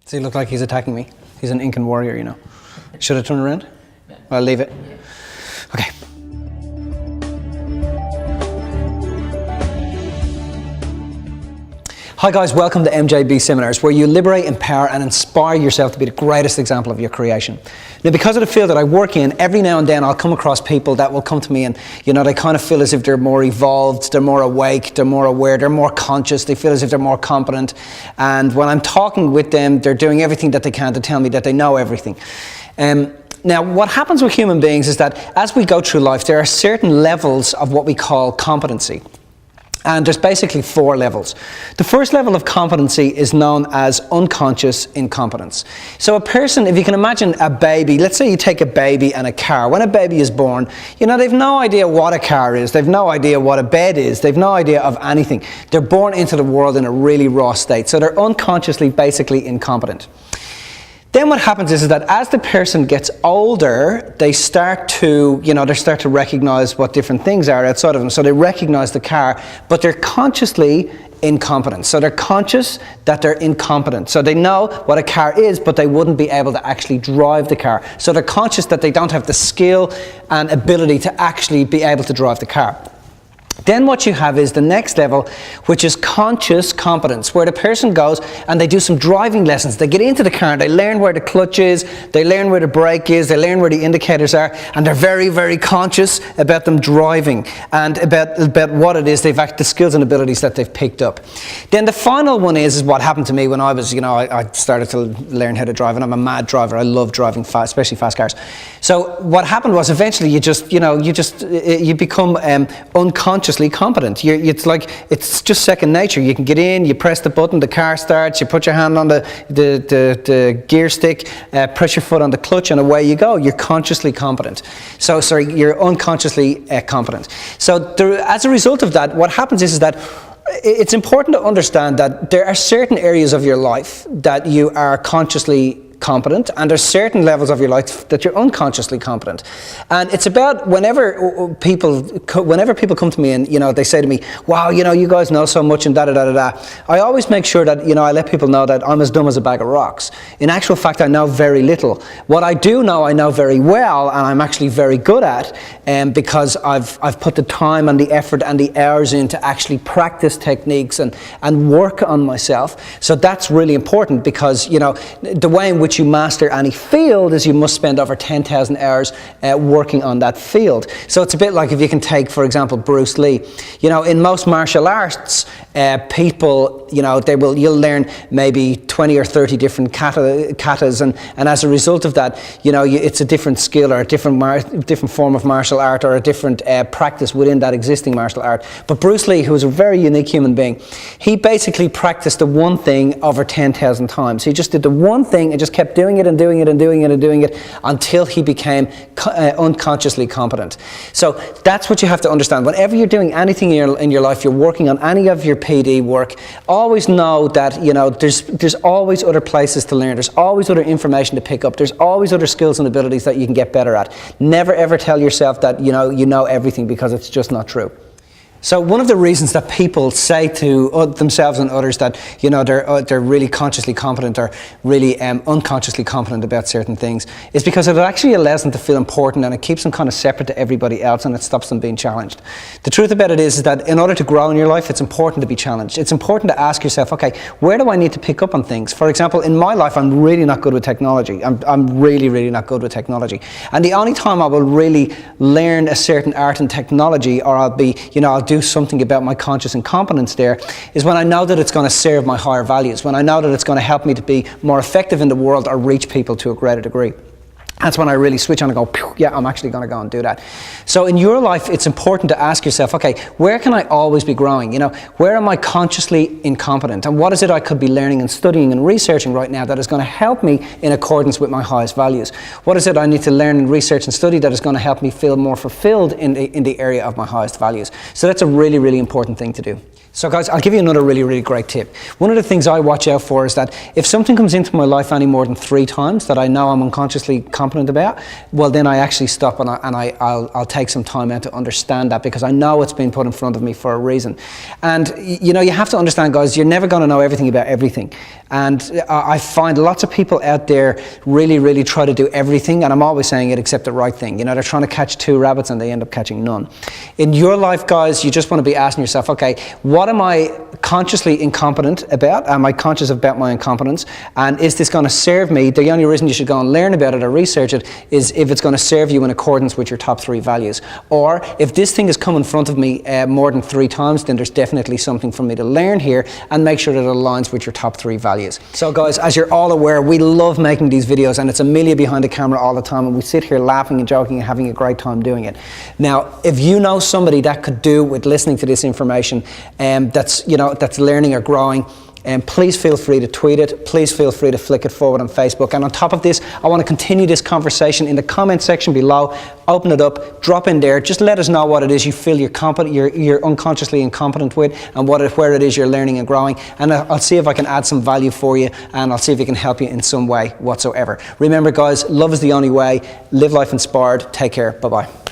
Does he look like he's attacking me? He's an Incan warrior, you know. Should I turn around? Yeah. I'll leave it. Okay. Hi guys, welcome to MJB Seminars, where you liberate, empower and inspire yourself to be the greatest example of your creation. Now, because of the field that I work in, every now and then I'll come across people that will come to me and, you know, they kind of feel as if they're more evolved, they're more awake, they're more aware, they're more conscious, they feel as if they're more competent. And when I'm talking with them, they're doing everything that they can to tell me that they know everything. Now, what happens with human beings is that as we go through life, there are certain levels of what we call competency. And there's basically 4 levels. The first level of competency is known as unconscious incompetence. So a person, if you can imagine a baby, let's say you take a baby and a car. When a baby is born, you know, they've no idea what a car is. They've no idea what a bed is. They've no idea of anything. They're born into the world in a really raw state. So they're unconsciously basically incompetent. Then what happens is that as the person gets older, they start to, recognize what different things are outside of them. So they recognize the car, but they're consciously incompetent. So they're conscious that they're incompetent. So they know what a car is, but they wouldn't be able to actually drive the car. So they're conscious that they don't have the skill and ability to actually be able to drive the car. Then what you have is the next level, which is conscious competence, where the person goes and they do some driving lessons. They get into the car and they learn where the clutch is, they learn where the brake is, they learn where the indicators are, and they're very, very conscious about them driving and about what it is the skills and abilities that they've picked up. Then the final one is what happened to me when I was, I started to learn how to drive, and I'm a mad driver. I love driving fast, especially fast cars. So what happened was eventually you become unconsciously competent. It's just second nature. You can get in, you press the button, the car starts, you put your hand on the gear stick, press your foot on the clutch, and away you go. You're consciously competent. You're unconsciously competent. So as a result of that, what happens is that it's important to understand that there are certain areas of your life that you are consciously competent, and there's certain levels of your life that you're unconsciously competent. And it's about whenever people come to me and they say to me, wow, you guys know so much and da. I always make sure that I let people know that I'm as dumb as a bag of rocks. In actual fact, I know very little. What I do know, I know very well, and I'm actually very good at, because I've put the time and the effort and the hours in to actually practice techniques and work on myself. So that's really important, because the way in which you master any field is you must spend over 10,000 hours working on that field. So it's a bit like if you can take, for example, Bruce Lee. In most martial arts, people, you'll learn maybe 20 or 30 different katas, and as a result of that, it's a different skill or a different form of martial art or a different practice within that existing martial art. But Bruce Lee, who was a very unique human being, he basically practiced the one thing over 10,000 times. He just did the one thing and just kept doing it and doing it and doing it and doing it until he became unconsciously competent. So that's what you have to understand. Whenever you're doing anything in your life, you're working on any of your PD work, always know that there's always other places to learn. There's always other information to pick up. There's always other skills and abilities that you can get better at. Never ever tell yourself that you know everything, because it's just not true. So one of the reasons that people say to themselves and others that they're really consciously competent or really unconsciously competent about certain things is because it actually allows them to feel important, and it keeps them kind of separate to everybody else, and it stops them being challenged. The truth about it is that in order to grow in your life, it's important to be challenged. It's important to ask yourself, okay, where do I need to pick up on things? For example, in my life, I'm really not good with technology. I'm really, really not good with technology. And the only time I will really learn a certain art and technology, or I'll do something about my conscious incompetence there, is when I know that it's going to serve my higher values, when I know that it's going to help me to be more effective in the world or reach people to a greater degree. That's when I really switch on and go, yeah, I'm actually going to go and do that. So in your life, it's important to ask yourself, okay, where can I always be growing? Where am I consciously incompetent? And what is it I could be learning and studying and researching right now that is going to help me in accordance with my highest values? What is it I need to learn and research and study that is going to help me feel more fulfilled in the area of my highest values? So that's a really, really important thing to do. So guys, I'll give you another really, really great tip. One of the things I watch out for is that if something comes into my life any more than 3 times that I know I'm unconsciously competent about, well then I actually stop and I'll take some time out to understand that, because I know it's been put in front of me for a reason. And you know, you have to understand, guys, you're never going to know everything about everything. And I find lots of people out there really, really try to do everything, and I'm always saying it, except the right thing. You know, they're trying to catch 2 rabbits and they end up catching none. In your life, guys, you just want to be asking yourself, okay, what am I consciously incompetent about? Am I conscious about my incompetence? And is this going to serve me? The only reason you should go and learn about it or research it is if it's going to serve you in accordance with your top 3 values. Or if this thing has come in front of me more than 3 times, then there's definitely something for me to learn here, and make sure that it aligns with your top 3 values. So guys, as you're all aware, we love making these videos, and it's Amelia behind the camera all the time, and we sit here laughing and joking and having a great time doing it. Now, if you know somebody that could do with listening to this information, that's learning or growing, please feel free to tweet it. Please feel free to flick it forward on Facebook. And on top of this, I want to continue this conversation in the comment section below. Open it up, drop in there. Just let us know what it is you feel you're unconsciously incompetent with, and where it is you're learning and growing. And I'll see if I can add some value for you, and I'll see if it can help you in some way whatsoever. Remember, guys, love is the only way. Live life inspired. Take care. Bye-bye.